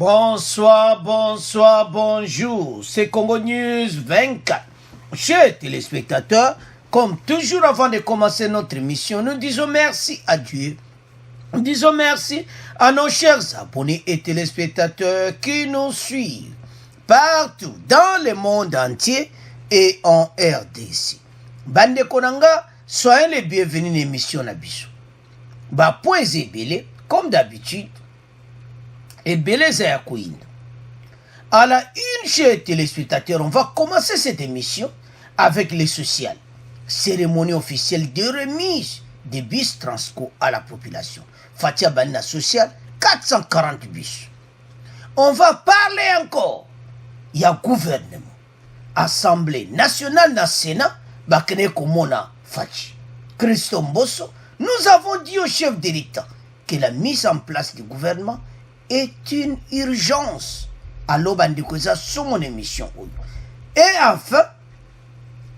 Bonsoir, bonsoir, bonjour. C'est Congo News 24. Chers téléspectateurs, comme toujours avant de commencer notre émission, nous disons merci à Dieu. Nous disons merci à nos chers abonnés et téléspectateurs qui nous suivent partout dans le monde entier et en RDC. Bande Konanga, soyez les bienvenus à l'émission Nabiso. Point Zébélé, comme d'habitude, et Beleza Kouine. À la une, chers téléspectateurs, on va commencer cette émission avec les sociales. Cérémonie officielle de remise des bus Transco à la population. Fatia Banina Social, 440 bus. On va parler encore. Il y a gouvernement, Assemblée nationale dans le Sénat, Bakene Komona Fachi. Christophe Mbosso, nous avons dit au chef de l'État que la mise en place du gouvernement est une urgence. Alors, Bandikoza, sur mon émission. Et enfin,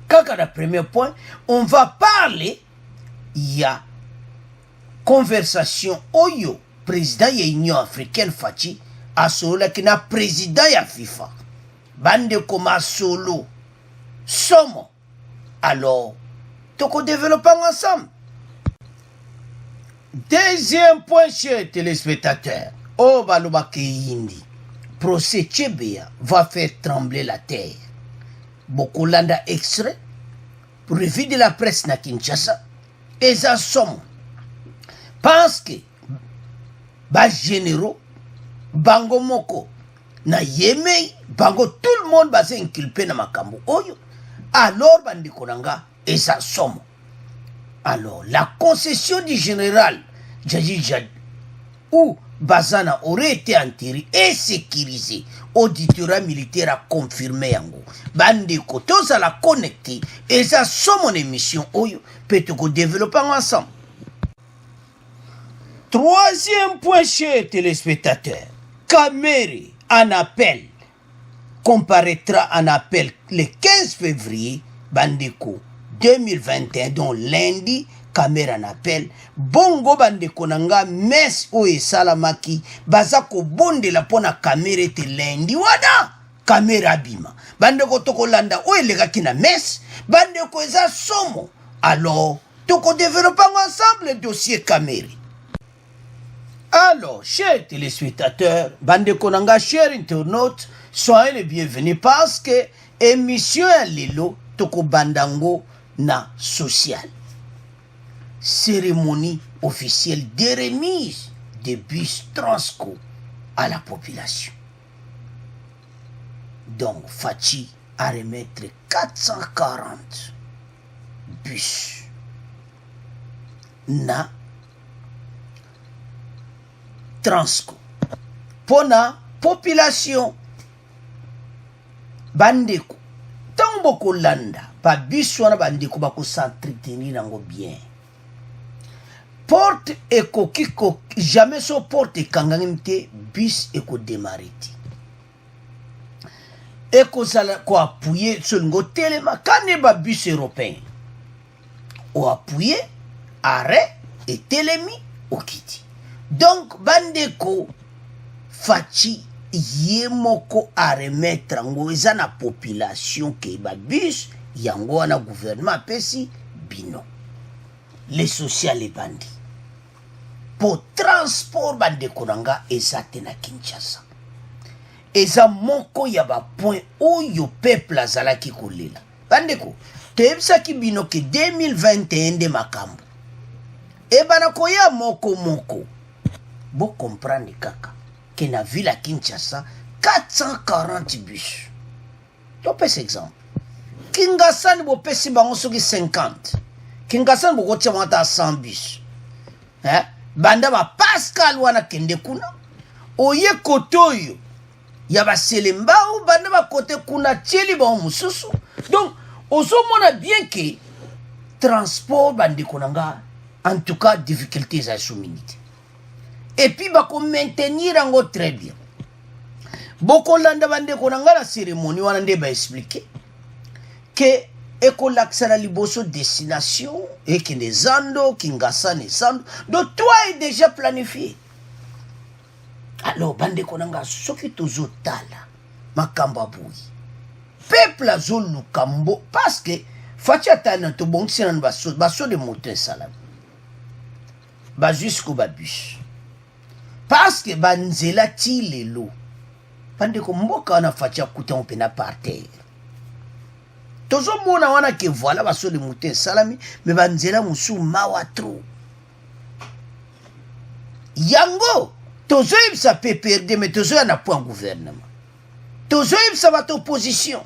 quand le premier point, on va parler, il y a conversation Oyo, président de l'Union africaine Fachi, à solo qui n'a président de FIFA. Bande comme solo, somo. Alors, toko développons ensemble. Deuxième point, chers téléspectateurs. Oh, Balobake Yindi, procès Tchébéa va faire trembler la terre. Bokolanda extrait, revue de la presse na Kinshasa, et ça somme. Parce que, bas généraux, bango moko, na yemei, bango tout le monde va s'inculper na makambo. Oyo, alors bandikonanga, et ça somme. Alors, la concession du général Djadji où Bazana aurait été enterré et sécurisé. Auditorat militaire a confirmé yango. Bande kotos à la connecter. Et ça, c'est mon émission. Oyo, peut-être développer ensemble. Troisième point, chers téléspectateurs. Kamere en appel. Comparaîtra en appel le 15 février. Bandeko 2021, donc lundi. Kamera en appel. Bongo bande konanga mes oe salamaki. Bazako bonde la pona kamera te lendi. Wana kamera bima. Bande ko toko landa oe lega kina mes. Bande ko eza somo. Alors, toko développons ensemble le dossier kamera. Alors, chers téléspectateurs, bande konanga, chers internautes, soyez les bienvenus parce que émission à Lilo toko bandango na social. Cérémonie officielle de remise des bus Transco à la population. Donc, Fachi a remettre 440 bus na Transco pour la population. Bandeko, tant beaucoup landa, pas bus wana bandeko bako s'entretenir nango bien. Porte eko kiko jamais so porte kangangimte bis eko démarré. Eko sala ko appuyer sur ngo telema kaneba bus européen. O appuyer arrêt et telemi o kiti. Donc bandeko Fachi yemoko a remettre ngo eza na population ke ba bus yango na gouvernement pesi bino. Les sociales et bandits. Pour transport bande konanga ezate na Kinshasa. Eza moko ya ba point oyo peuple azalaki kolela. Bandeko, tebisa ki bino ke 2021 de makambo. E bana koya moko. Bo comprendre kaka que na ville à Kinshasa 440 bus. Topes exemple. Kingasani bo pesi bango soki 50. Kingasani bo kotia mata 100 bus. Banda ba Pascal wana kende kuna. Oye kotoyo. Ya ba selemba ou banda ba kote kuna tieli ba mususu. Donc, ozo mona bien que transport bandi konanga en tout cas difficultés à souminité. Et puis ba ko maintenir ango très bien. Boko landa bandi konanga la cérémonie wana nde ba expliquer que Ekolaksala liboso destination et que les ando, Kingasa ne sando. Donc toi est déjà planifié. alors bandeko nanga soki tozotala makambo aboyi peuple azoluka mbo parce que fati atali na tobongisi nanu baso de moto esalami bazwisiko babus parce que banzela ti lelo bandeko mboka wana fati akuta mpena par terre tozomona wana ke voilà baso de moto esalami me banzela mosusu mawa tro yango tozoyebisa PPRD me tozoya na point gouvernement tozoyebisa bato opposition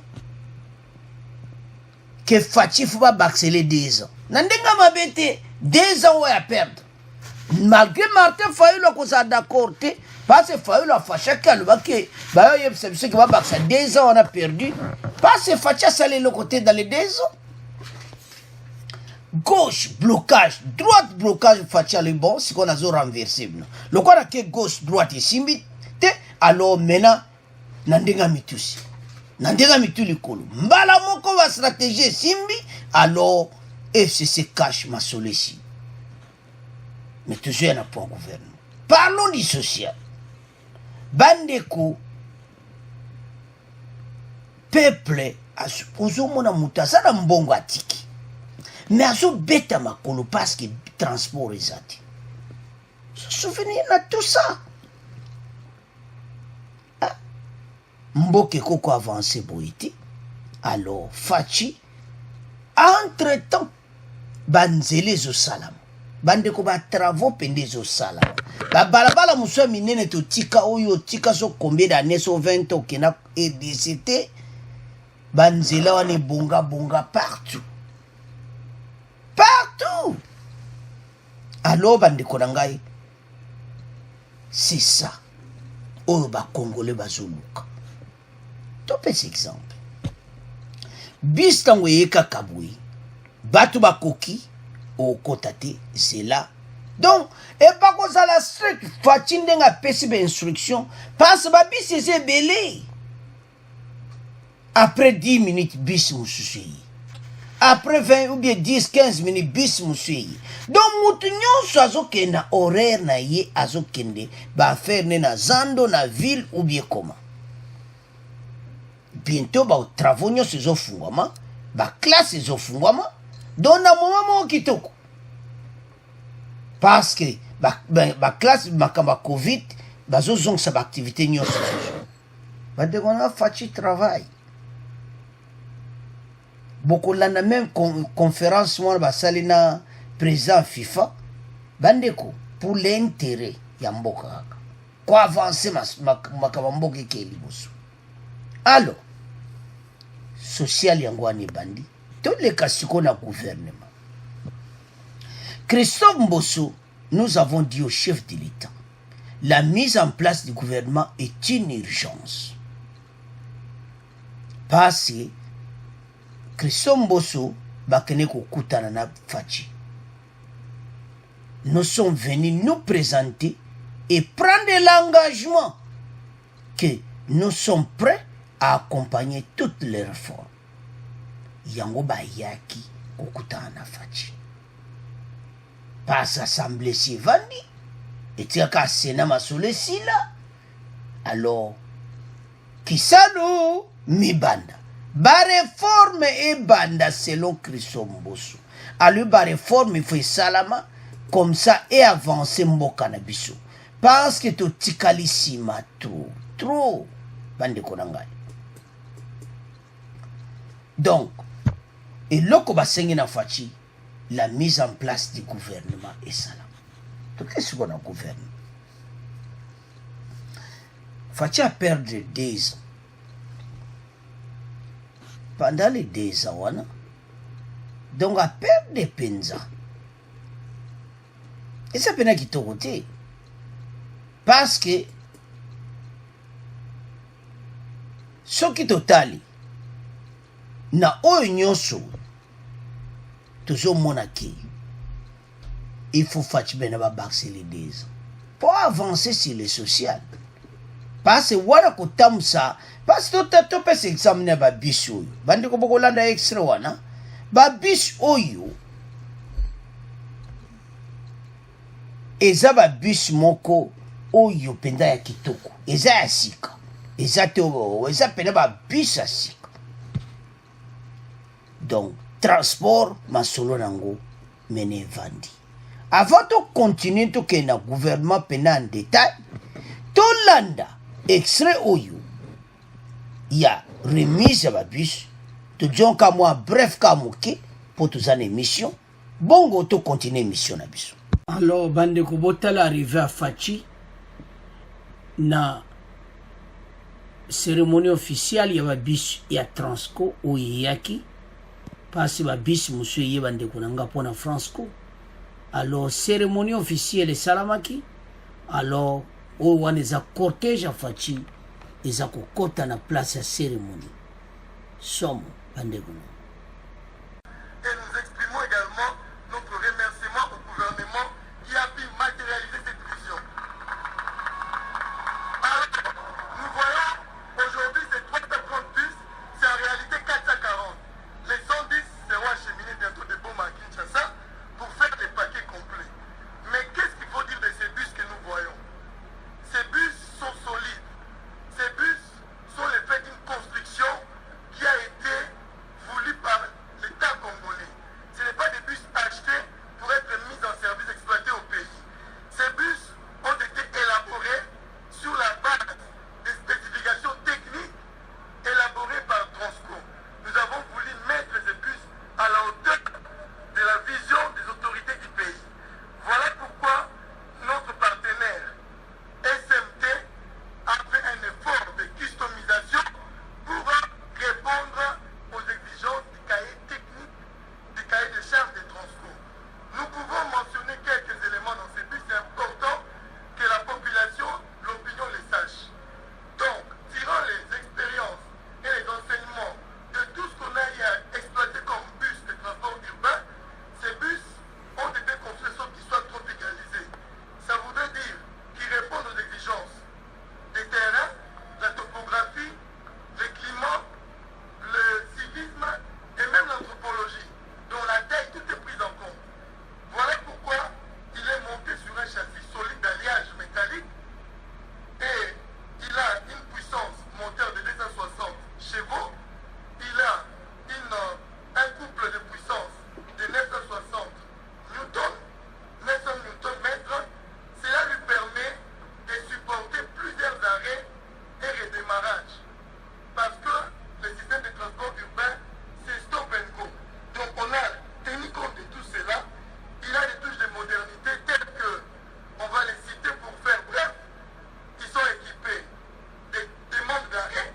que Fati faut pas baxeler 2 ans. Nandenga mabete 2 ans à perdre. Malgré Martin Fayou là qu'on soit d'accord parce que Fayou là fâché que le baké bah il c'est ce qui va baxer 2 ans on a perdu parce que Fati a salé le côté dans les 2 ans. Gauche blocage, droite blocage Fati le bon c'est qu'on a zo renversé. Le quoi que gauche droite et simbi alors maintenant nandenga mitusi. Nandega mitu likolo mbala moko wa stratégie simbi alors FCC cache ma solesi mais toujours na point gouvernement parlons du social bandeko peuple ozomona mutu aza na mbongo atiki mais azobeta makolo parce que transport ezati souvenir na tout ça mboke koko avancé boiti alors Fachi entre temps banzele zo salam bandeko ba travaux pende zo salam ba balabala muso minene to tika oyo tika so combien d'années so 20 ans kena EDCT banzela wane bonga partout alors bandeko nangai c'est ça oyo ba congolais bazoluka topes exemple bis tango yeka kabui batu bakoki okota te zela donc et pas comme ça la strict Fati ndenga pesi be instruction passe ba bis c'est belé après 10 minutes bis mususu après 20 ou bien 10-15 minutes bis mususu donc mutu nyonso azokenda horaire na ye azokende ba faire na zando na ville ou bien comment bientôt ba travaux nyonso ezofungwama ba classe ezofungwama donc na moment kitoko parce que ba classe makamba covid bazozongisa ba activité nyonso badekona Fati travail bokolanda même conférence wana basali na président FIFA bandeko pour l'intérêt ya mboka kaka ko avancer makamba mboka ke liboso alors social yango wana ebandi toleka siko na gouvernement Christophe Mbosso nous avons dit au chef de l'État la mise en place du gouvernement est une urgence parce que Christophe Mbosso bakene kokutana na Fati nous sommes venus nous présenter et prendre l'engagement que nous sommes prêts à accompagner toutes les réformes. Yango bayaki kokutana na Fati. Pas assemblée si vandi. Et tia ka Sénat masole si là. Alors, kisano mi banda. Ba réforme et banda selon Christophe Mbosso. Alors ba réforme il faut salama comme ça et avancer mboka na biso. Parce que to tikalisima trop bande konangai. Donc, et loko basengi na Fati, la mise en place du gouvernement est salam. Donc, qu'est-ce qu'on a gouverné? Fati a perdu 2 ans. Pendant les 2 ans, donc a perdu penza. Et ça peut qui côté. Parce que ce qui totali na oyo nyonso tozomona ke il faut Fati bena ba baxer les 2 ans pour avancer sur le social parce que wana kotamsa parce que to pesa examiner ba biso oyo bandi ko bokolanda extra wana ba bis oyo eza ba bis moko oyo penda ya kitoko eza ya sika eza te eza pena ba bus ya sika. Donc transport masolo nango mene evandi. Avant de continuer to ke na gouvernement pena en détail to landa extrait oyo ya remise ya ba bus to jonka moi bref ka moke pour tous en émission bongo to continuer émission na biso. Alors bande ko botala arrivé à Fachi na cérémonie officielle ya ba bus ya Transco o yaki parce ba bus monsieur ye bande ko nanga pona Fransco. Alors cérémonie officielle salamaki alors o wana za cortège à Fachi eza ko kota na place ya cérémonie somo bande ko. Et nous exprimons également notre remerciement au gouvernement qui a pu matérialiser cette vision. Alors, nous voyons aujourd'hui ces 330 bus, c'est en réalité 440. Les 110 seront acheminés bientôt de Boma à Kinshasa pour faire des paquets complets. Mais qu'est-ce qu'il faut dire de ces bus que nous voyons? Ces bus sont solides. Ces bus sont le fait d'une construction qui a été voulue par l'État congolais. Ce n'est pas des bus achetés pour être mis en service exploité au pays. Ces bus ont été élaborés sur la base des spécifications techniques élaborées par Transco. Nous avons voulu mettre ces bus à la hauteur de la vision des autorités du pays. Voilà pourquoi notre partenaire SMT a fait un effort de customisation pour répondre aux exigences du cahier technique, du cahier de charges des Transco. Nous pouvons mentionner quelques éléments dans ces bus. C'est important que la population, l'opinion les sache. Donc, tirant les expériences et les enseignements de tout ce qu'on a eu à exploiter comme bus de transport urbain, ces bus ont été construits sans qu'ils soient trop égalisés. Ça voudrait dire qu'ils répondent aux exigences des terrains, la topographie, le climat, le civisme et même l'anthropologie, dont la taille, tout est pris en compte. Voilà pourquoi il est monté sur un châssis solide d'alliage métallique et il a une puissance moteur de 260 chevaux. Il a un couple de puissance de 960 newtons, 900 newtons mètres. Cela lui permet de supporter plusieurs arrêts et redémarrages. Parce que le système de transport urbain, c'est stop and go. Donc on a tenu compte de tout cela. Il a des touches de modernité telles que, on va les citer pour faire bref, ils sont équipés des demandes d'arrêt.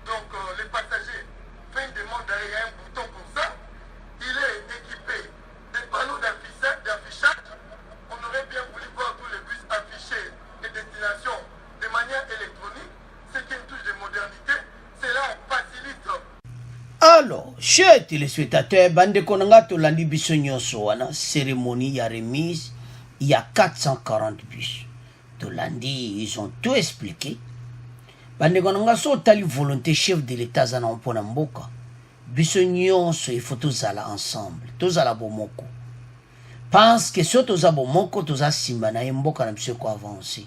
Donc les passagers font une demande d'arrêt, il y a un bouton pour ça. Il est équipé des panneaux d'affichage. On aurait bien voulu voir tous les bus affichés les destinations de manière électronique. C'est une touche de modernité. Cela facilite. Alors, chers téléspectateurs, bande konanga to landi biso nyonso wana cérémonie ya remise, il y a 440 bus. To landi, ils ont tout expliqué. Bande konanga so tali volonté chef de l'état zana mpona mboka. Biso nyonso il faut tozala ensemble, tozala bomoko. Pense que so toza bomoko toza simba na mboka na biso ko avancer.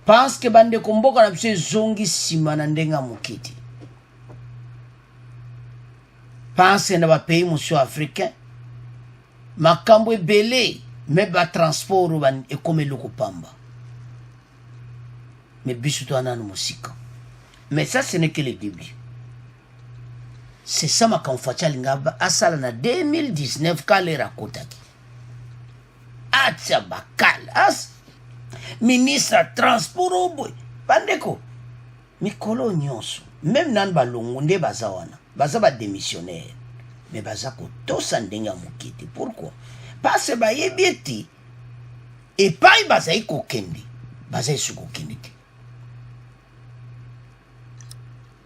Pense que bande ko mboka na biso zongi simba na ndenga mokiti. Pense na ba pays monsieur africain makambo ebele me ba transport ban ekomelo ko pamba. Mais biso to anana musika. Mais ça ce n'est que le début. C'est ça ma konfacha lingaba asala na 2019 kalera kotaki. Atia bakal as ministre transport oboy bandeko mikolo nyonso même nan balongo nde bazawana baza ba démissionnaire mais baza ko tosa ndenga mokiti. Pourquoi? Parce que ba yebieti et pas baza iko kende baza isuko kende.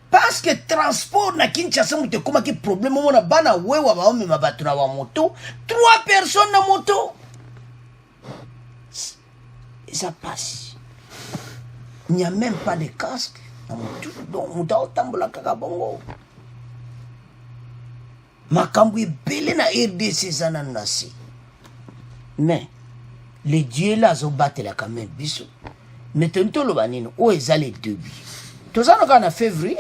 Parce que transport na Kinshasa mute koma ki problème mona bana wewa ba ome mabatu na wa moto 3 personnes na moto ça passe. Il n'y a même pas de casque na moto donc on tambola kaka bongo makambo ebele na RDC zana nasi mais les dieux là zo batela quand même biso mais toloba nini o eza les début toza na février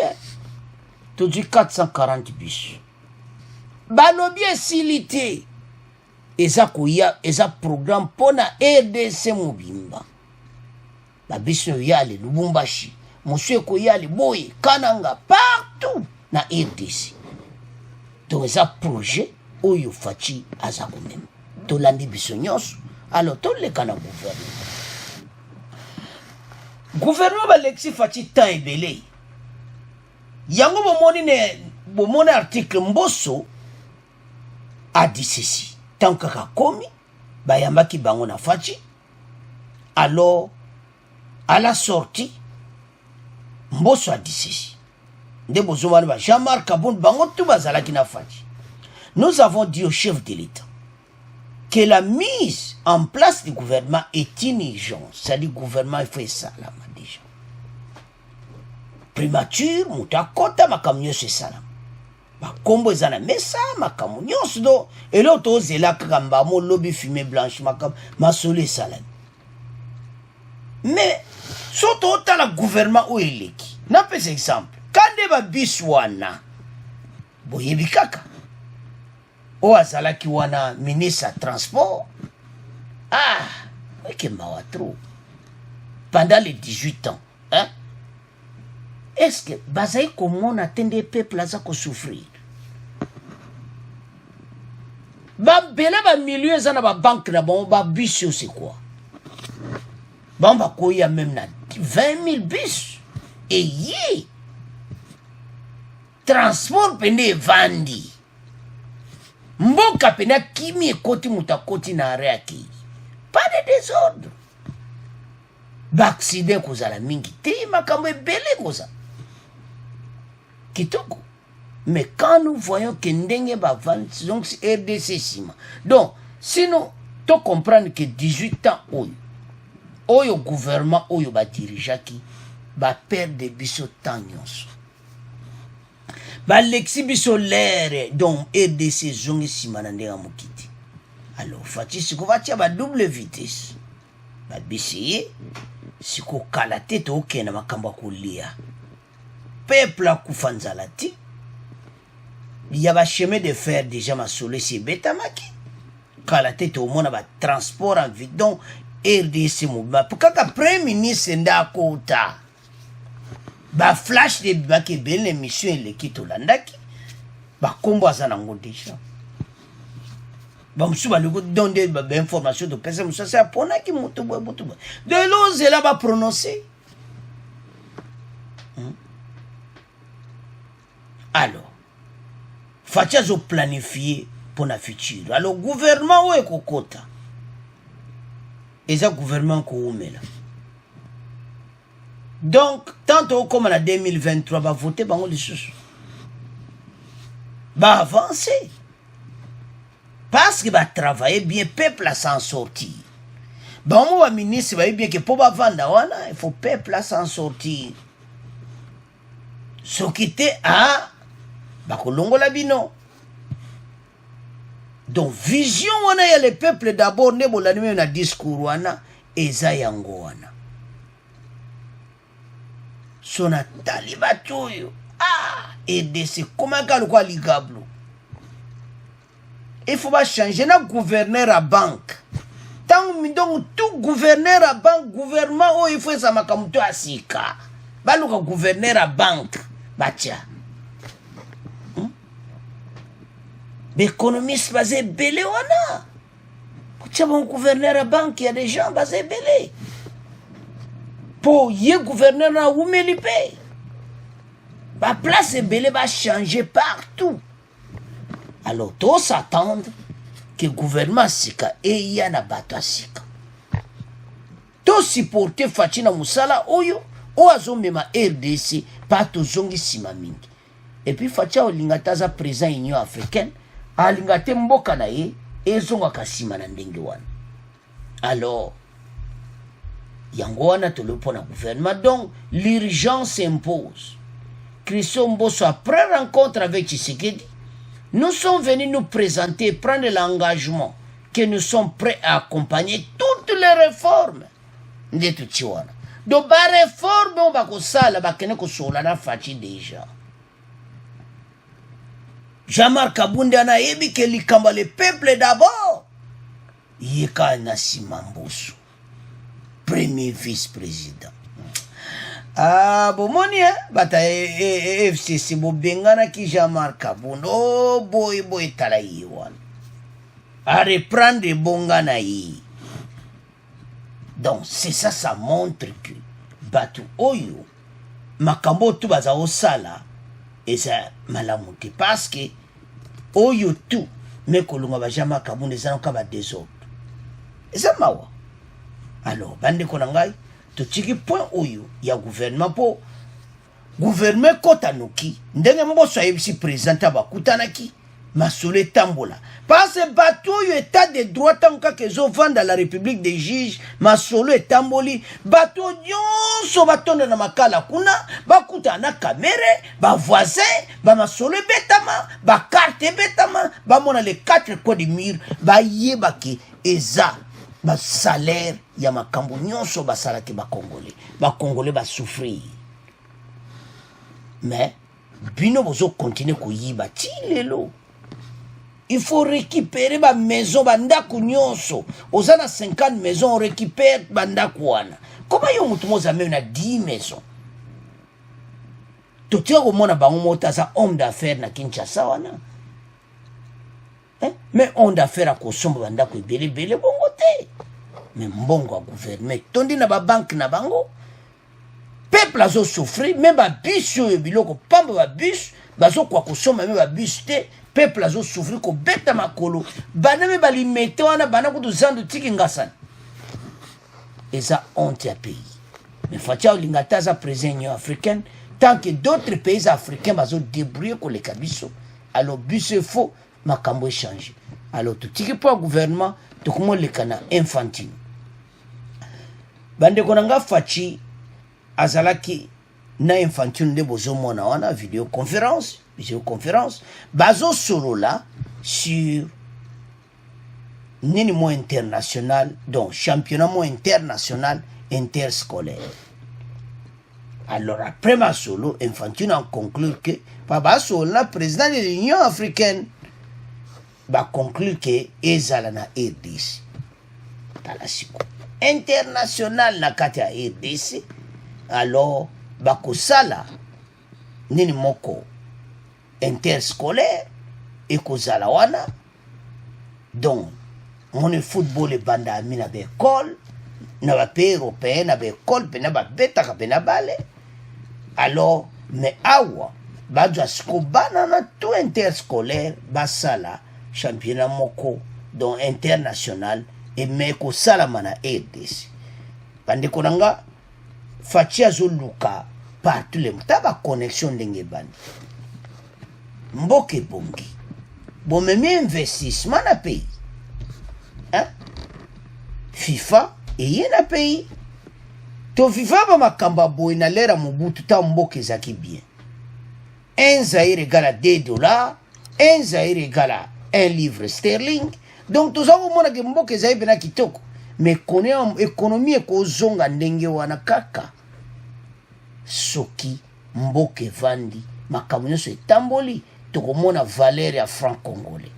tozwi 440 bus balobi esili te eza koya eza programme mpona RDC mobimba babisi oyo yale Lubumbashi mosu ekoyale boye Kananga partout na RDC donc eza projet oyo Faci aza komema tolandi biso nyonso alors toleka na gouvernement balexi Faci temps ebele yango bomoni article Mbosso a dit ceci tant kaka komi bayambaki bango na Faci alors à la sortie Mbosso a dit ceci nde bozomani ba Jean-Marc Kabund bango tout bazalaki na Faci. Nous avons dit au chef de l'État que la mise en place du gouvernement est une urgence. C'est-à-dire le gouvernement il fait ça là déjà. Primature, mutakota makamnyo c'est ça là. Makombo ezana mesa makamnyo do et l'autre ozela kamba mo lobby fumée blanche makam masole salam. Mais surtout autant le gouvernement où il est. Na pes exemple. Kande ba biswana boyebi kaka. O azalaki wana ministre transport. Ah, ok mawatro. Pendant les 18 ans, hein? Est-ce que bazaï comment on atteint des peuples à ça qu'on souffrir? Ba bela ba milieu za na ba banque na bon ba bus c'est quoi? Bon ba ko ya même na 20 000 bus et yi transport pende vandi. Mboka pena kimi ekoti mutakoti na reaki. Pas de désordre. Accident kozala mingi te makambo ebele koza. Kitoko. Mais quand nous voyons que ndenge ba vandi donc c'est RDC sima. Donc sinon tu comprends que 18 ans oyo gouvernement oyo ba dirijaki ba perdre biso temps nyonso. Ba l'exhibition l'air donc RDC zongi simana ndenga mokiti. Alors Faci siko vatia ba double vitesse. Ba bisiye siko kala tete okena makamba kolia. Peuple a kufanzala ti. Il y a ba chemin de fer déjà ma sole c'est betamaki. Kala tete au mona ba transport en vide donc RDC mouvement. Pourquoi ka premier ministre nda kota. Ba flash de baki belle émission le kito landaki ba kombo azana ngo déjà ba musuba le donner ba information de personne ça c'est pona ki moto de l'ose là ba prononcer alors Faci a planifié pour la future alors gouvernement ou ekokota et ça gouvernement ko umela. Donc, tantôt comme en 2023, va voter par les sous. Va avancer. Parce qu'il va travailler bien, peuple à s'en sortir. Bon, moi, ministre, va bien que pour vendre, il faut peuple à s'en sortir. Ce qui était à Bakolongo Labino. Donc, vision, on a le peuple d'abord, nebo l'anime na discours, et zayango, sona talibatuyo RDC comment ka quoi ligablo il faut pas changer na gouverneur à banque tant donc tout gouverneur à banque gouvernement oh il faut ça makamuto asika baluka gouverneur à banque batia l'économiste basé belé wana kutia bon gouverneur à banque il y a des gens basé belé pour y gouverneur na Oumelipe. La place belé va changer partout. Alors, tous s'attendent que le gouvernement sika et y a na bato sika. Tous supporter Faci na musala oyo o azomema RDC pato zongi sima mingi. Et puis Faci olingataza président Union africaine alingate mboka na ye ezonga kasima na ndenge wana. Alors Yangoana te le pona gouvernement. Donc, l'urgence s'impose. Christo Mbosso, après rencontre avec Tshisekedi, nous sommes venus nous présenter, prendre l'engagement que nous sommes prêts à accompagner toutes les réformes de Tuchiwana. donc ba réforme on va kosala ba kene kosola na faci déjà Jean-Marc Kabunda anayebi ke likamba le peuple d'abord yeka na Simamboso premier vice-président bomoni bata FCC bobengana ki Jean-Marc Kabunda boy tala yiwan à reprendre bongana yi. Donc c'est ça, ça montre que batu oyo makambo tu baza osala et ça malamuti parce que oyo tout mais kolunga ba Jean-Marc Kabunda ezana ka ba désordre. Et ça mawa. Alors bande konangai to tiki point oyo ya gouvernement po gouvernement kotanuki ndenge mboso ayebisi président bakutanaki masole tambola parce que bateau état de droit tant que zo vendre la République des juges masolo etamboli bateau nyonso batonda na makala kuna bakuta na caméra ba voisin ba masolo betama ba carte betama ba mona les quatre coins du mur ba yebaki eza ba salaire ya makambo nyonso ba salaki ba congolais ba souffrir mais bino bozo continuer ko yiba ti lelo. Il faut récupérer ma maison, bandako nyonso. Ozana 50 maisons, on récupère bandako wana. Comment yon mutumoza même na 10 maisons? Totia komona bango mota za homme d'affaires na Kinshasa wana. Mais homme d'affaires a kosomba bandako ebele bongo te. Mais mbongo a gouvernement tondi na ba banque na bango. Peuple azo souffrir, même ba bus yo biloko pamba ba bus, bazo kwa kosomba même ba bus te. Peuple azo souffrir ko beta makolo bana me bali mete wana bana ko tuzandu tiki ngasana eza honte ya pays mais fatia lingata za président africaine tant que d'autres pays africains bazo débrouiller ko le kabiso alors bus faux makambo changer alors tout tiki pour gouvernement to komo le kana infantile bande konanga fachi azalaki na infantile de bozo mona wana vidéoconférence bazo solo là sur nini mo international donc championnat mo international interscolaire. Alors après ma solo Infantino en conclut que Baba Sola président de l'Union africaine va conclure que ezala na RDC talasiko international na kati ya RDC alors bakosala nini moko interscolaire et kozala wana donc mon football et banda amina be école na ba pays européen na be école pe na ba beta ka pe na bale alors mais awa badja sko banana tout interscolaire basala championnat moko donc international et mais ko sala mana RDC bande konanga fatia zoluka partout le taba connexion ndenge bandi mboke bongi bon même investissement na pays hein FIFA et yena pays to FIFA ba makamba boy na lera Mobutu ta mboke zaki bien un Zaïre égale à 2 $, un Zaïre égale à 1 livre sterling donc tous avons mona ke mboke zai bena kitoko mais connaît économie ko zonga ndenge wana kaka soki mboke vandi makambo so etamboli tokomona valeur ya franc congolais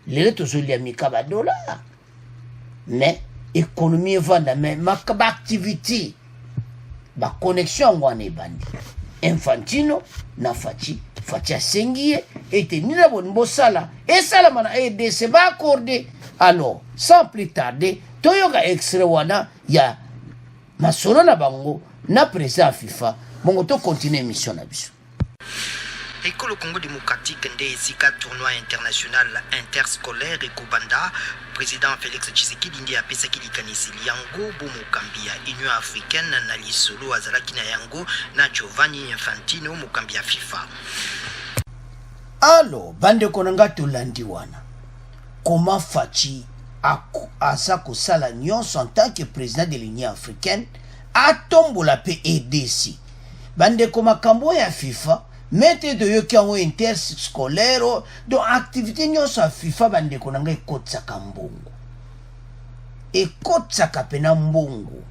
lelo tozoli ya mikaba dollar mais économie vanda mais makaba activité ba connexion wana ebandi Infantino na Fachi asengie ete nina bon bosala et sala mana RDC ba accordé alors sans plus tarder toyoka extrait wana ya masolo na bango na président FIFA bongo to continuer mission na biso. École Congo démocratique ndezika tournoi international interscolaire et Kobanda président Félix Tshisekedi ndi apesaki likanisi yango bomokambi ya Union africaine na lisolo azalaki na yango na Giovanni Infantino mokambi ya FIFA. Alors bande konanga tolandi wana comment Fachi asa kosala nyonso en tant que président de l'Union africaine atombola pe RDC bande komakambo ya FIFA mette de yo kiango interscolaire donc activité nyonso ya FIFA bande konanga ekotsaka mbongo ekotsaka pena mbongo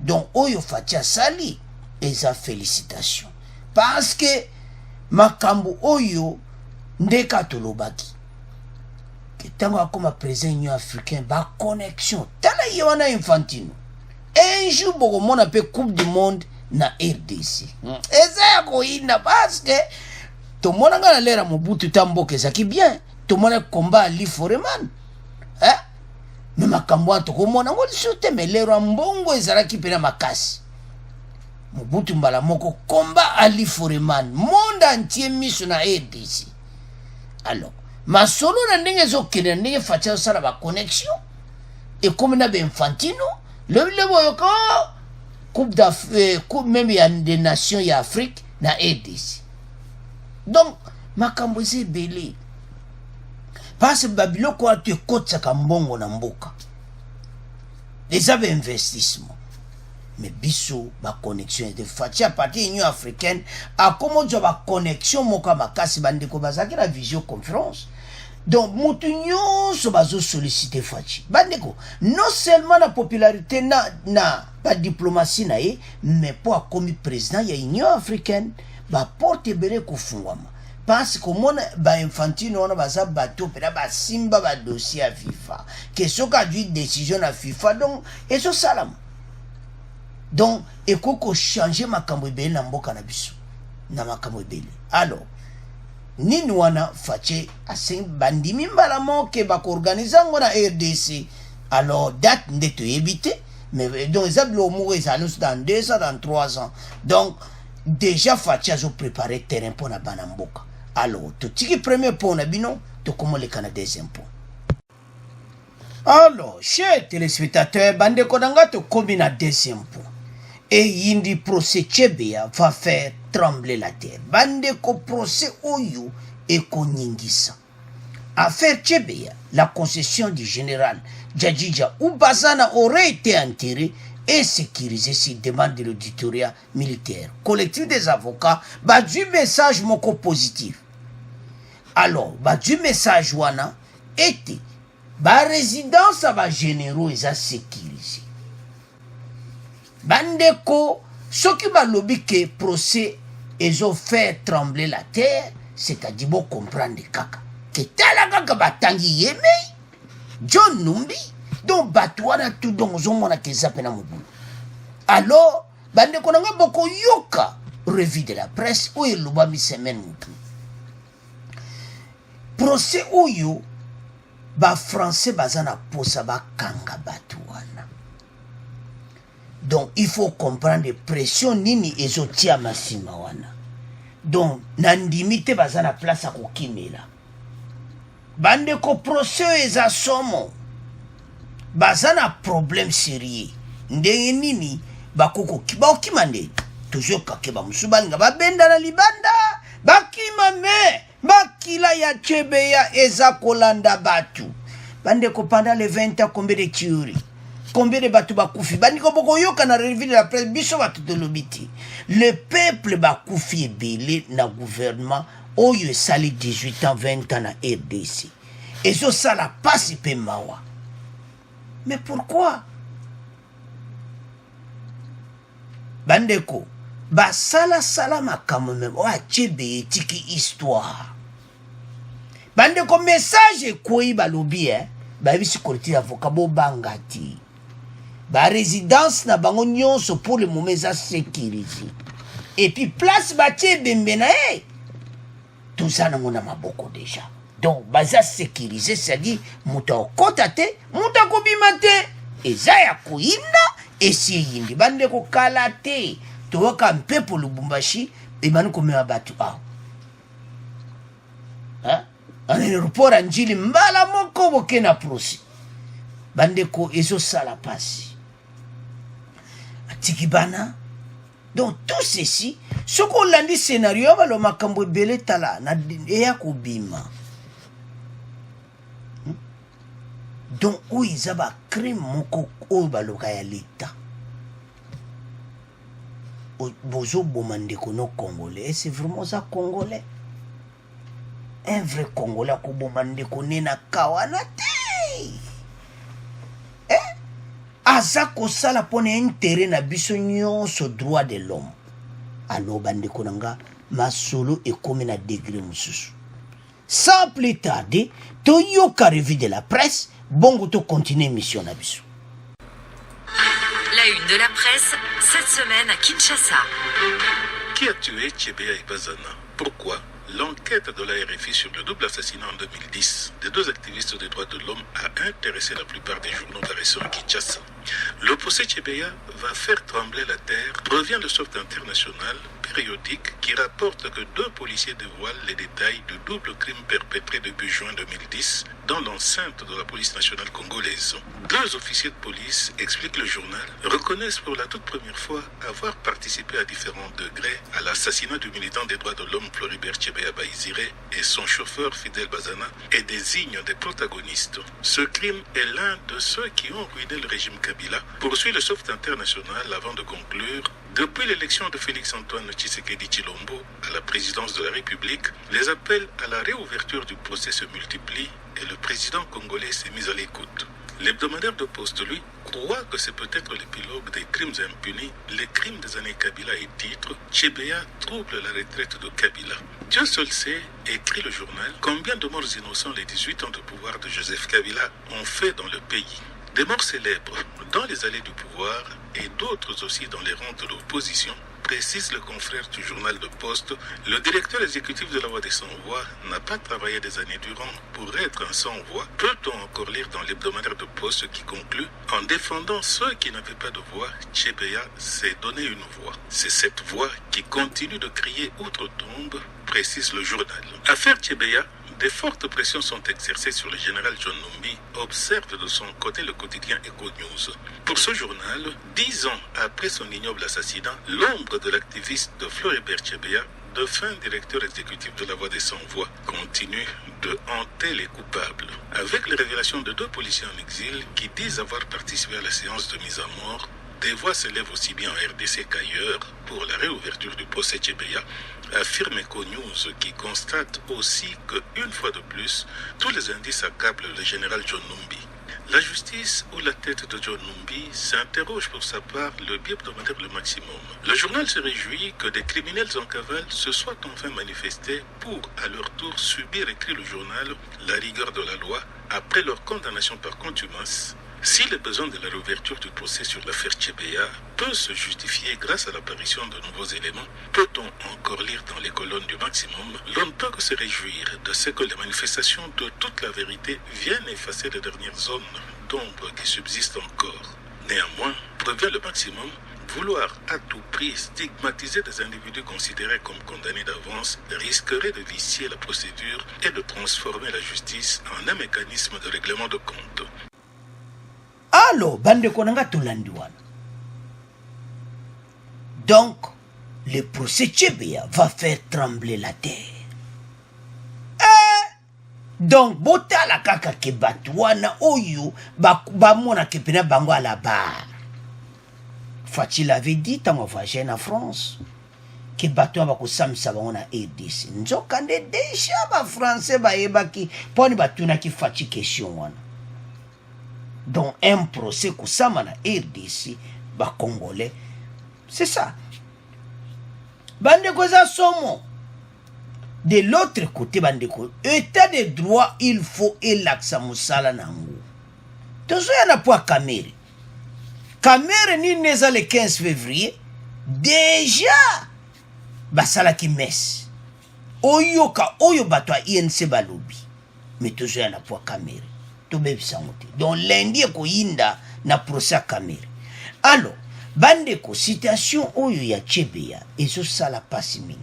donc oyo fatia sali eza félicitation parce que makambo oyo ndeka tolobaki tango akoma président union africain ba connexion tala ye wana Infantino un jour bokomona pe coupe du monde na RDC eza ya koyina parce que tomona nga na lera Mobutu tamboka ezaki bien tomona combat Ali Foreman me makambo wana tokomona ngo liso te me lero mbongo ezalaki pena makasi Mobutu mbala moko combat Ali Foreman monde entier miso na RDC alors masolo na ndenge ezokende ndenge fatia osala ba connexion ekomi na Infantino le boyoka coupe d'Afrique coupe même ya des nations ya Afrique na RDC donc makambo eza ebele parce que babiloko wana ekotisaka mbongo na mboka eza bainvestissement mais biso baconnexion ete fatia parti union africaine akomozwa baconnexion moko makasi bandeko bazalaki na visioconférence donc mutu nyonso bazosollicite faci bandeko non seulement na popularité na badiplomatie na ye mais po akomi président ya union africaine baporte ebele kofungwama parce que omona bainfantino wana baza bato mpena basimba badossier ya FIFA ke soki adui décision na FIFA donc ezosalama donc ekoki kochange makambo ebele na mboka na biso na makambo ebele alors nini wana faci asengi bandimi mbala moke bakoorganize yango na RDC alors date nde toyebi te mais donc eza biloko moko ezali dans 2 ans dans 3 ans donc déjà faci azopréparer terrain mpo na bana mboka alors totiki premier point na bino tokomoleka na deuxième point. Alors chers téléspectateurs bandeko na nga tokomi na deuxième point et yindi procès Tchebeya va faire trembler la terre bandeko procès oyo ekonyingisa affaire Tchebeya la concession du général Djadjidja Oubazana aurait été enterrée et sécurisée sur demande de l'auditorat militaire collectif des avocats du message moko positif alors du message wana était résidence à généraux eza sécurisée bandeko soki balobi ke procès ezo faire trembler la terre c'est-à-dire bo comprendre kaka ke tala kaka batangi yemei John Numbi donc bato wana tout donc ozomona ke eza pena mobulu alors bandeko na nga boko yoka revue de la presse oyo elobami semaine motu procès oyo bafrançais baza na posa bakanga bato wana donc il faut comprendre pression nini ezotia masima wana donc na ndimi te baza na place akokimela bandeko procès eza somo baza na problème sérieux ndenge nini bakokima nde toujours kake bamosusu balinga babenda na libanda bakima me bakila ya Tchebeya eza kolanda batu bandeko pendant les 20 ans combien de tueries combien de batu bakufi bandeko boko yoka na revue de la presse biso batu tolobiti le peuple bakufi ebele na gouvernement oyo esali 18 ans 20 ans na RDC ezosala pasi pe mawa mais pourquoi bandeko basala makambo même oyo Tchebeya etiki histoire bandeko message ekweyi balobi babisi collectif avocat bobanga ti résidence na bango nyonso pour le moment eza sécurisé et puis place batie ebembe na ye toza nango na maboko déjà donc baza sécurisé c'est-à-dire moto akokota te moto akobima te eza ya koyinda esi eyindi bandeko kala te toyoka mpepo Lubumbashi ebani komema bato awa en aéroport ya Njili mbala moko boke na procès bandeko ezosala pasi atiki bana donc tout ceci soki olandi scénario balo makambo ebele tala na eya kobima donc oyo eza bacrime moko oyo baloka ya leta bozoboma ndeko no congolais et c'est vraiment ça congolais un vrai congolais akoboma ndeko ne na kawana te aza kosala pona intérêt na biso nyonso droit de l'homme. Alors bandeko nanga masolo ekomi na degré mususu. Sans plus tarder, toyoka revue de la presse, bongo to continuer mission na biso. La une de la presse, cette semaine à Kinshasa. Qui a tué Tchébéa et Bazana? Pourquoi? L'enquête de la RFI sur le double assassinat en 2010 des deux activistes des droits de l'homme a intéressé la plupart des journaux de la région de Kinshasa. Le procès Tchébéa va faire trembler la terre, revient le Soft international périodique qui rapporte que 2 policiers dévoilent les détails du double crime perpétré depuis juin 2010 dans l'enceinte de la police nationale congolaise. 2 officiers de police, explique le journal, reconnaissent pour la toute première fois avoir participé à différents degrés à l'assassinat du militant des droits de l'homme Floribert Tchébéa Baïziré et son chauffeur Fidel Bazana et désignent des protagonistes. Ce crime est l'un de ceux qui ont ruiné le régime Kabila, poursuit le Soft international avant de conclure. Depuis l'élection de Félix-Antoine Tshisekedi Tshilombo à la présidence de la République, les appels à la réouverture du procès se multiplient et le président congolais s'est mis à l'écoute. L'hebdomadaire de Poste, lui, croit que c'est peut-être l'épilogue des crimes impunis, les crimes des années Kabila et titre Tchébéa trouble la retraite de Kabila. Dieu seul sait, écrit le journal, combien de morts innocents les 18 ans de pouvoir de Joseph Kabila ont fait dans le pays. Des morts célèbres dans les allées du pouvoir et d'autres aussi dans les rangs de l'opposition, précise le confrère du journal de Poste. Le directeur exécutif de la Voix des Sans-Voix n'a pas travaillé des années durant pour être un sans-voix. Peut-on encore lire dans l'hebdomadaire de Poste qui conclut: en défendant ceux qui n'avaient pas de voix, Tchébéa s'est donné une voix. C'est cette voix qui continue de crier outre-tombe, précise le journal. Affaire Tchébéa, des fortes pressions sont exercées sur le général John Numbi, observe de son côté le quotidien Eco News. Pour ce journal, 10 ans après son ignoble assassinat, l'ombre de l'activiste de Floribert Tchébéa, de fin directeur exécutif de la Voix des Sans-Voix, continue de hanter les coupables. Avec les révélations de 2 policiers en exil qui disent avoir participé à la séance de mise à mort, des voix s'élèvent aussi bien en RDC qu'ailleurs pour la réouverture du procès Tchébéa, affirme Eco News qui constate aussi qu'une fois de plus, tous les indices accablent le général John Numbi. La justice ou la tête de John Numbi s'interroge pour sa part le bi-hebdomadaire Le Maximum. Le journal se réjouit que des criminels en cavale se soient enfin manifestés pour, à leur tour, subir, écrit le journal, la rigueur de la loi après leur condamnation par contumace. Si le besoin de la réouverture du procès sur l'affaire Tchébéa peut se justifier grâce à l'apparition de nouveaux éléments, peut-on encore lire dans les colonnes du Maximum, l'on ne peut que se réjouir de ce que les manifestations de toute la vérité viennent effacer les dernières zones d'ombre qui subsistent encore. Néanmoins, prévient le Maximum, vouloir à tout prix stigmatiser des individus considérés comme condamnés d'avance risquerait de vicier la procédure et de transformer la justice en un mécanisme de règlement de compte. Alors, bande konanga tolandi wana. Donc, le procès Tchébéa va faire trembler la terre. Donc, botala kaka ke batwana oyo bamona ke pena bango à la barre. Fatil avait dit tant on voyage en France que batwa bako samisa bango na RDC. Nzokande déjà ba français ba yebaki poni batuna ki fati question wana. Donc un procès kusama na RDC ba congolais. C'est ça. Bandeko za somo. De l'autre côté, bandeko, état de droit, il faut elaksa musala nango. Tozo yana po Kamere. Kamere ni neza le 15 février. Déjà, basala ki mes. Oyoka, oyo batwa INC balobi. Mais tozo yana po Kamere. Tobebi sangote. Donc lundi ko yinda na procès Kamere. Alors, bandeko, situation oyo ya Tchébéa, ezo sala pasi mingi.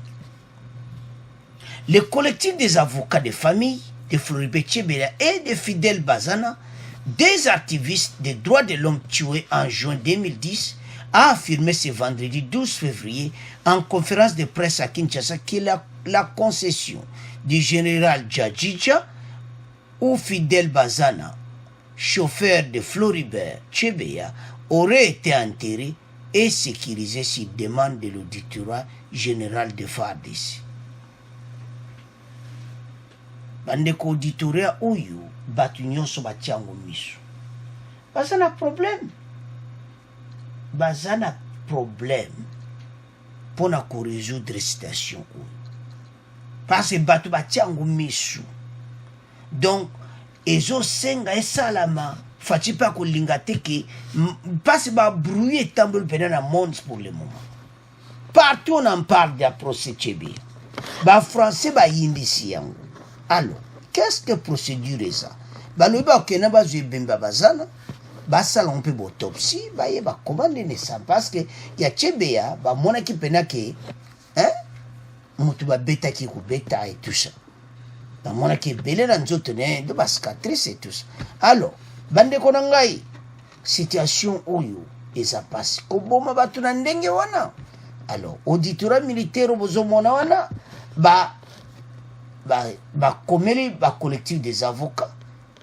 Le collectif des avocats de famille de Floribert Tchébéa et de Fidel Bazana, des activistes des droits de l'homme tués en juin 2010, a affirmé ce vendredi 12 février en conférence de presse à Kinshasa que la concession du général Djadjidja ou Fidel Bazana, chauffeur de Floribert Tchébéa, aurait été enterré et sécurisé sur demande de l'auditorat général de FARDC. Bandeko auditoria oyo batu nyonso batiango miso. Baza na problème. bazana problème pour na ko résoudre situation parce que batu batiango misu donc ezo senga esalama fati pa ko linga teke parce ba brouiller tambol pena na monde pour le moment partout on en parle de procès Tchébé ba français ba yindisi yango alors qu'est-ce que procédure est ça ba lo ba kena ba zebemba bazana ba salon pe autopsie ba ye ba commander naissance parce que ya Tchébé ya ba mona ki pena ke mutu ba beta ki ko beta et tout ça ba mona ki belé na nzoto ne de ba cicatrice et tout ça alors bande ko ngai situation oyo eza passe ko boma batu na ndenge wana alors auditoire militaire bozomona wana ba komeli ba collectif des avocats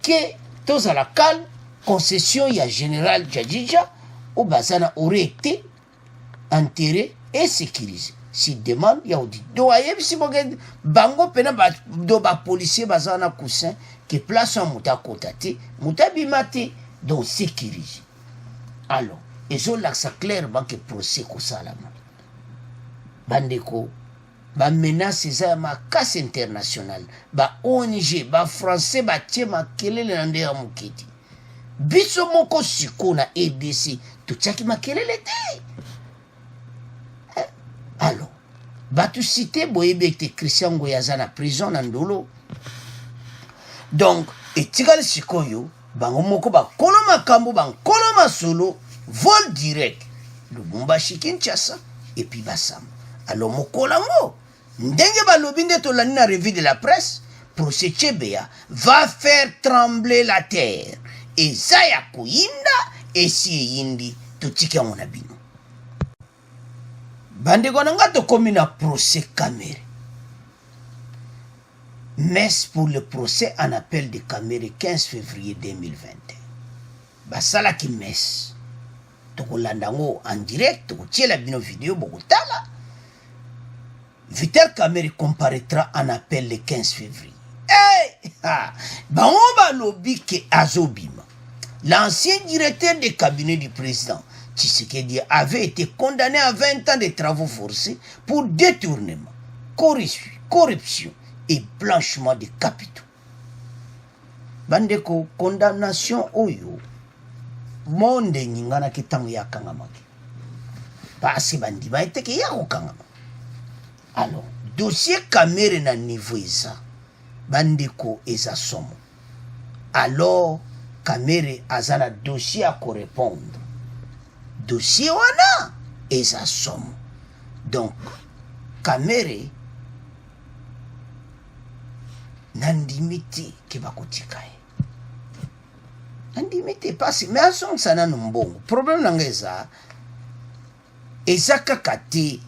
que tous à la calme concession ya général Djadja au bazana aurait été enterré et sécurisé si demande ya audit do ayeb si bango pena ba do ba policier bazana coussin que place en muta contacté muta bimate donc sécurisé alors et l'accès clairement que procès ko salama bandeko ba menace za ma casse internationale ba ONG ba français ba tiema kelele na nde ya mukiti biso moko sikona ABC tuchaki makelele te alors batu cité boyebete Christian Ngoyaza na prison na ndolo donc etikali sikoyo bango moko ba koloma kambo ba koloma solo vol direct Lubumbashi Kinshasa et puis Bassam alors mokolango ndenge balobi nde tolani na revue de la presse procès Tchébé va faire trembler la terre et zaya koyinda et si yindi totika mona bino bande konanga to komina procès Kamere messe pour le procès en appel de Kamere 15 février 2021 basala ki messe tokolandango en direct tokotiela bino vidéo bokotala Vital Kamere comparaîtra en appel le 15 février. Hey! Baoba lobby ke azobima. L'ancien directeur de cabinet du président Tshisekedi avait été condamné à 20 ans de travaux forcés pour détournement, corruption et blanchiment de capitaux. Bandeko condamnation oyo monde nyingana kitango ya kangamaki. Parce bandi ba eteke ya kangama. Alors, dossier Kamere na niveau eza bandeko eza somo. Alors, Kamere azana dossier à correspondre. Dossier wana eza somo. Donc, Kamere nandimiti ke bakotikaye. Nandimiti pasi mais ason sana numbongo. Problème nanga eza kakate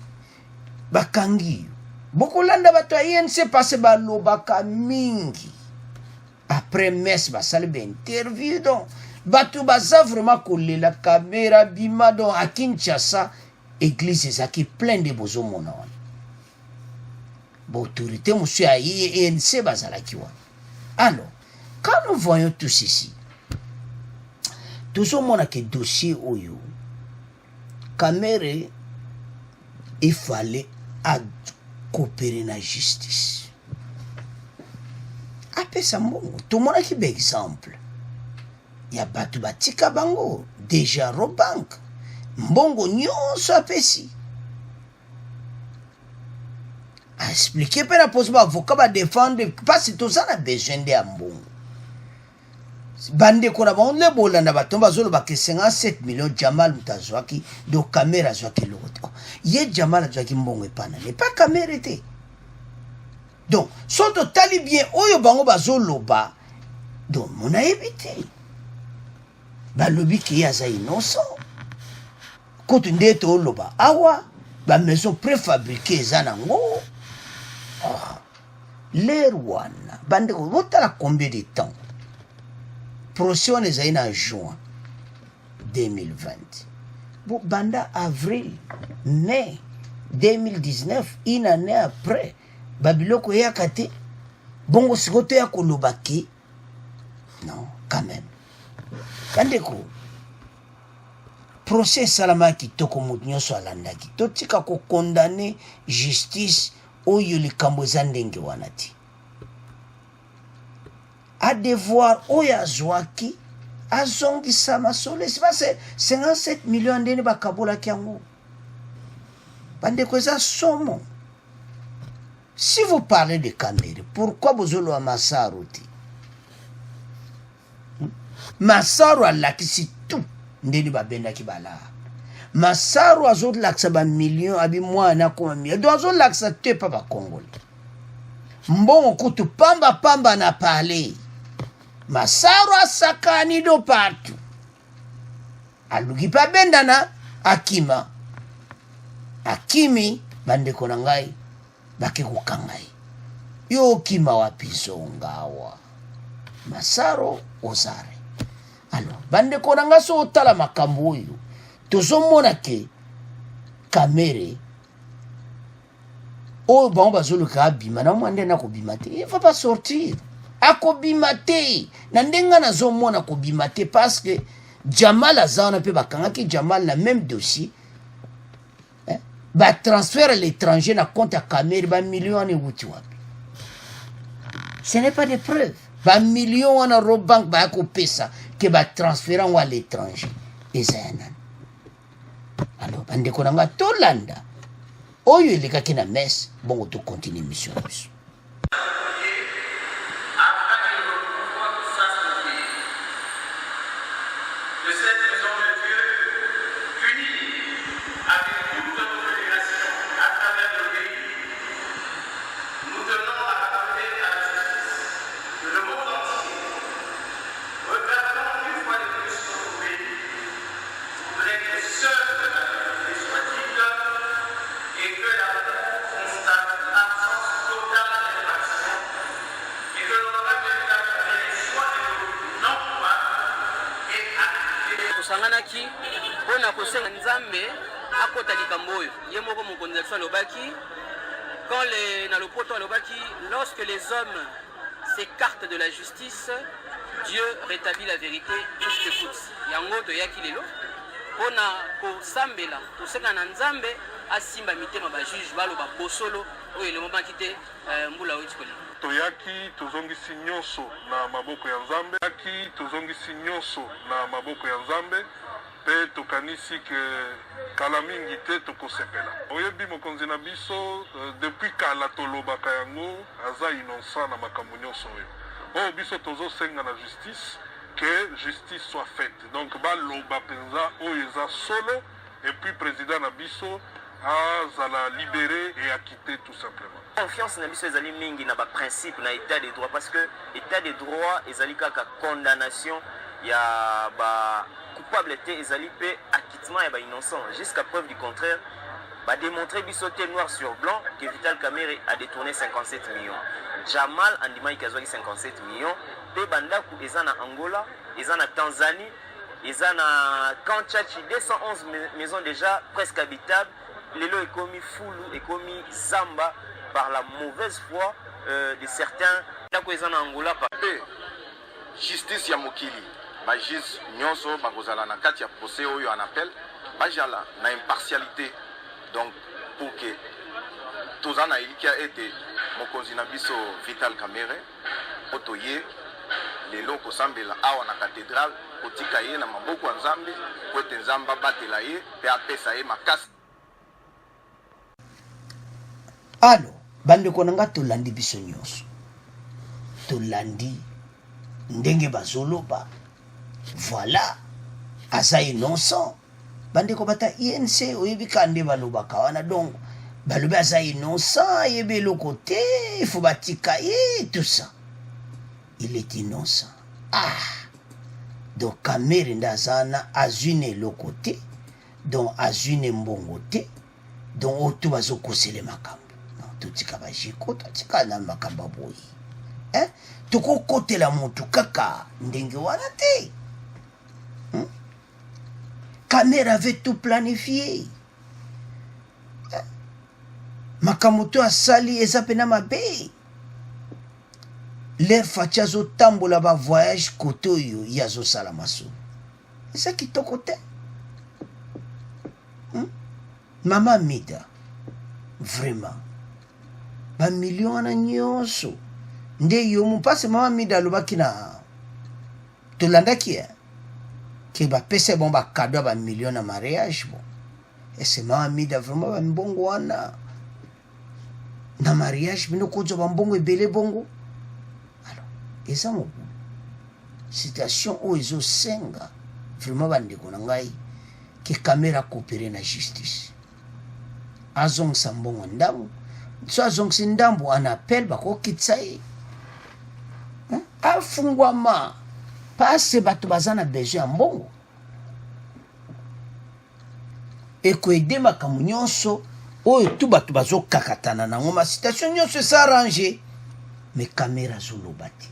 bakangi bokolanda bato ya INC passe balobaka mingi après messe basali ba interview donc bato baza vraiment kolela Kamera bima donc à Kinshasa église ezaki plein de bozomona wana autorité monsieur ya INC bazalaki wana alors quand nous voyons tout ceci tozomona que dossier oyo Kamere il fallait à coopérer la justice. Après ça, tout le monde a un exemple. Il y a Batu Batika Bango, déjà Robank, Mbongo Nyon Sapesi. A expliquer pour la possible avocat va défendre parce que tout ça a besoin de Mbongo. Bande kona ba onle bolanda batomba zolo ba 57 millions Jamal Mutazwaki do Kamera zwaki loto. Ye Jamal zwaki mbongo epana ne pas Kamera te. Donc soto tali bien oyo bango bazolo ba donc mona éviter. Ba lobi ki yaza innocent. Kotu ndeto loba awa ba maison préfabriquée zanango. L'air one bande ko votala combien de temps? Procès on est en juin 2020. Bon, banda avril, mai 2019, une année après, Babiloko yakate, bongo sikoto ya kolobaki. Non, quand même. Kandeko, procès salama kitoko moto nyonso alandaki totika kokondane justice oyo likambo eza ndenge wana ti adevoir oyo azwaki azongisa masolo esi base 57 millions ndeni bakabolaki yango bandeko eza somo. Si vous parlez de Kamere, pourquoi vous avez Massaro? Massaro a lakisi tout. Ndeni babenda ki bala. Massaro a zot laksa ba million abi mwana kuma million. Do zot laksa te pa ba Congolais. Mbongo kutu pamba na parler. Massaro a sakani do partout. Alugi pa benda na Akima. Akimi bandeko na ngai bake kukangai yo kima wapi zongawa Massaro ozare. Alors bandeko na ngaso otala makambo oyo tozomona ke Kamere oyo bango bazoluka abima na mwande na kobima te il faut pas sortir akobima te na ndenga nazomona kobima te parce que Jamal azana pe bakangaki Jamal na même dossier ba transfert à l'étranger na compte à Kamere ba millions ni wuti wapi. Ce n'est pas des preuves. Ba millions wana robank ba ko pesa ke ba transfert à l'étranger. Ezanan. Alors bande ko nga tolanda. Oyo eleka kina mess bon to continue mission biso. Lorsque les hommes s'écartent de la justice, Dieu rétablit la vérité juste écoute. Yango to yakilelo pona ko sambela to senga na nzambe asimba mitema ba juge balo ba bosolo o ele moment kite mbula oitskoli. Toyaki tozongisi nyonso na maboko ya nzambe. Toyaki tozongisi nyonso na maboko ya nzambe. Pe tokanisi ke kala mingi te tokosepela. Oyebi mokonzi na biso depuis kala tolobaka yango aza innocent na makambo nyonso oyo. Oyo biso tozosenga na justice que justice soit faite. Donc baloba penza oyo eza solo et puis président na biso azala libéré et acquitté tout simplement. Confiance na biso ezali mingi na ba principe na état de droit parce que état de droit ezali kaka condamnation ya ba coupable te ezali pe acquittement ya ba innocent jusqu'à preuve du contraire ba démontrer bisoté noir sur blanc que Vital Kamere a détourné 57 millions. Jamal andima ikazwaki 57 millions pe bandaku eza na Angola, eza na Tanzanie, eza na Kanchachi 211 maisons déjà presque habitables. Lelo ekomi fulu ekomi zamba par la mauvaise foi de certains. Ndako eza na Angola pa justice ya mokili ba juge nyonso bakozala na kati ya procès oyo en appel bajala na impartialité. Donc pour que tozana ilikia ete mokonzi na biso Vital Kamere otoye lelo kosambela awa na cathédrale kotika ye na maboko ya nzambe po ete nzamba batela ye pe apesa ye makasi. Alo bandeko nanga tolandi biso nyonso tolandi ndenge bazoloba voilà aza innocent bandeko bata INC oyebi kande balobaka wana donc balobi aza innocent yebi eloko te ifo batika ye tout ça il est innocent. Ah donc Kamere nde aza na azwi na eloko te donc azwi na mbongo te donc oyo to bazokosele makambo totika bajiko totika na makambo boyi tokokotela motu kaka ndenge wana te. Kamere avait tout planifié. Makamoto asali eza pena mabe. Les facha zo tambola ba voyage koto yo ya zo sala maso. Eza kitoko te. Mama Mida vraiment ba million wana nyonso nde yo mpasi Mama Mida alobaki na tolandaki ke bapesa bon bakado ba million na mariage bon et c'est Mama Mida vraiment ba mbongo wana na mariage bino kozwa ba mbongo ebele bongo alors eza mo situation oyo ezosenga vraiment bandeko na ngai ke kamera coopérer na justice azongisa mbongo ndambo so azongisi ndambo an appel bakokitisa ye afungwama pase bato baza na besoin ya mbongo ekoede makambo nyonso oyo tu bato bazokakatana nango masituation nyonso esa arrange me kamera azoloba te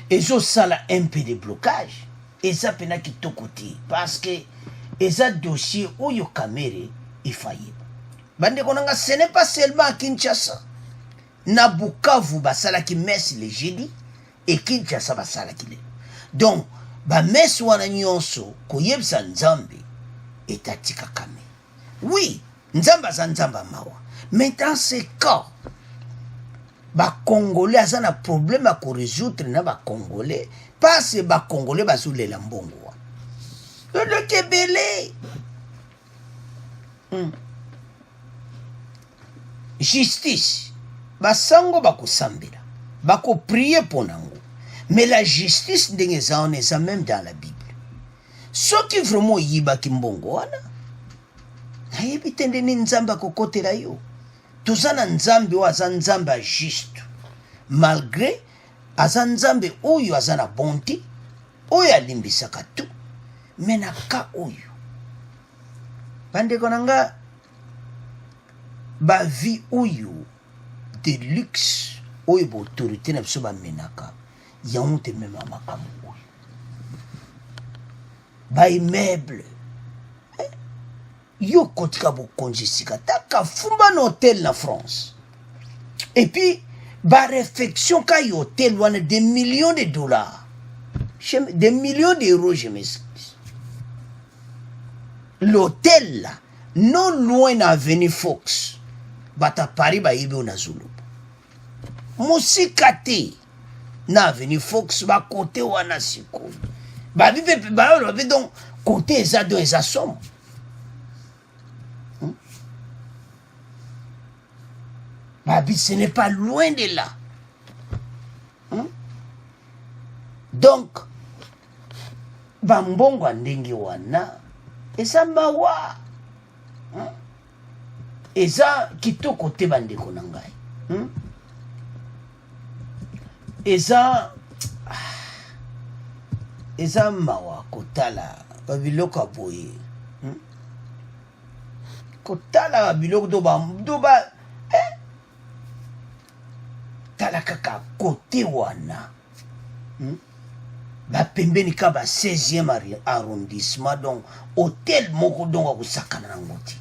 ezosala un peu de blocage eza mpena kitoko te parce que eza dossier oyo kamere efayeba bandeko nanga ce n'est pas seulement à Kinshasa na Bukavu basalaki messe le jeudi et Kinshasa basalaki lelo donc bamesse wana nyonso koyebisa nzambe etatika kamere oui nzambe aza nzambe amawa mais dans ce cas bakongolais aza na problème ya koresoudre na bakongolais parce bakongolais bazolela mbongo wana loloki ebele justice basango bakosambela bakoprie mpo nango mais la justice ndenge eza wana eza même dans la bible soki vraiment oyibaki mbongo wana nayebi te ndeni nzambe akokotela yo toza na nzambe oyo aza nzambe ya juste malgré aza nzambe oyo aza na bonté oyo alimbisaka tu me na ka oyo bandeko na nga bavi oyo de luxe oyo baautorité na biso bamenaka yango te mema makambo oyo baimmeuble yo kotika bokonzi sika taka fumba na hôtel na France et puis réflexion ka y hôtel wana des millions de dollars des millions d'euros je m'excuse l'hôtel là non loin na avenue Fox bata Paris bayibi o na Zulu musika te na avenue Fox ba côté wana siko babi donc côté eza do eza somme Babi, ce n'est pas loin de là. Donc, bambongo ndenge wana, eza mawa. Eza kitoko te bandeko na ngai. Eza mawa kotala babiloko boye. Kotala babiloko do ba tala kaka kote wana bapembeni ka ba 16e arrondissement donc hôtel moko donc akusakana nango te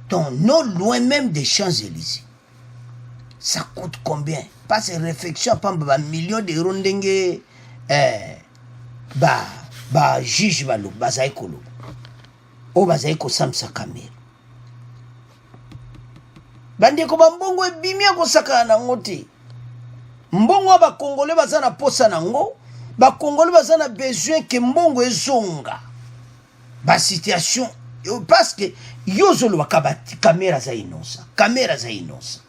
donc non loin même des Champs-Élysées ça coûte combien parce que réflexion pamba ba millions d'euros ndenge ba juge balo bazai kolo o bazai ko samsa kamera bandeko bambongo ebimi akosakana nango te mbongo bakongole baza na posa nango bakongole baza na besoin ke mbongo ezonga basituation parce que yozolobaka bakamera za innocent kamera za innocent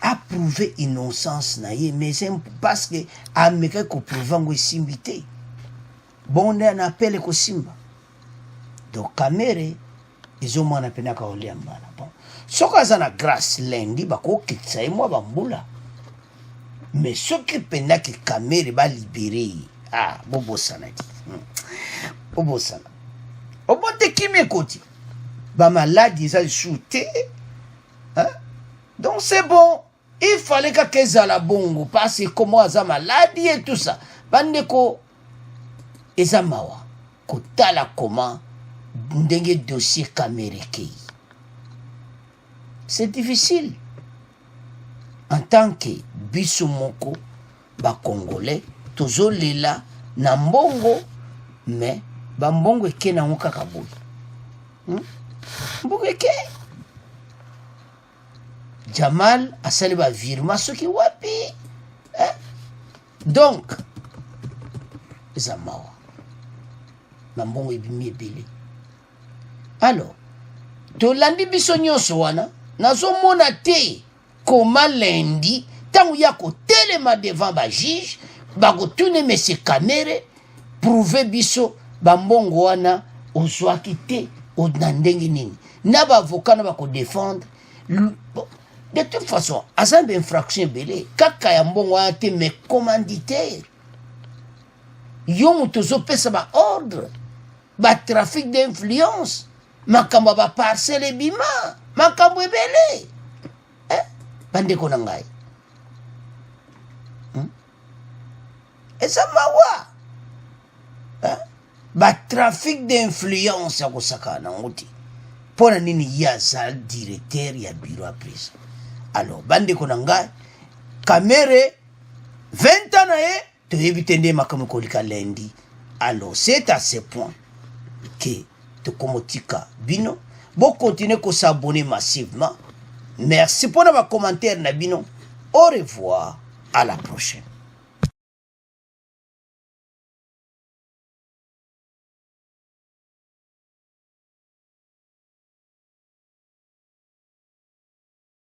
approuver innocence na ye mais parce que ameka koprouva ngo esimbi te bonde na appel ekosimba donc kamere ezomwana penaka olia mbala bon soki aza na grâce lundi bakokitisa ye mwa bambula mais soki pendaki kamere balibere bobosana ti bobosana obotekimi ekoti bamaladi eza lisusu te donc c'est bon il fallait kaka ezala bongo parce que komo aza maladi et tout ça bandeko eza mawa kotala koma ndenge dossier kamere ekei c'est difficile en tant que biso moko ba congolais tozolela na mbongo mais bambongo eke nango kaka boye mbongo eke Jamal asali bavirement soki wapi donc eza mawa na mbongo ebimi ebele. Alors tolandi biso nyonso wana nazomona te koma lundi ntango ya kotelema devant bajuge bakotune mese Kamere prouve biso bambongo wana ozwaki te na ndenge nini na baavocat na bakodefendre. De toute façon aza bainfraction ebele kaka ya mbongo wana te mais commanditaire yo moto ozopesa baordre batrafic d'influence makambo ya baparcele ebima makambo ebele bandeko na ngai eza mawa batrafic d'influence ya kosaka nango te mpo na nini ye aza directeur ya bureau ya président. Alors bandeko na ngai Kamere 20 ans na ye toyebi te nde makambo kolika lundi. Alors c'est à ce point que tokomotika bino bokontinue kosabone massivement. Merci pour vos commentaires na bino. Au revoir, à la prochaine.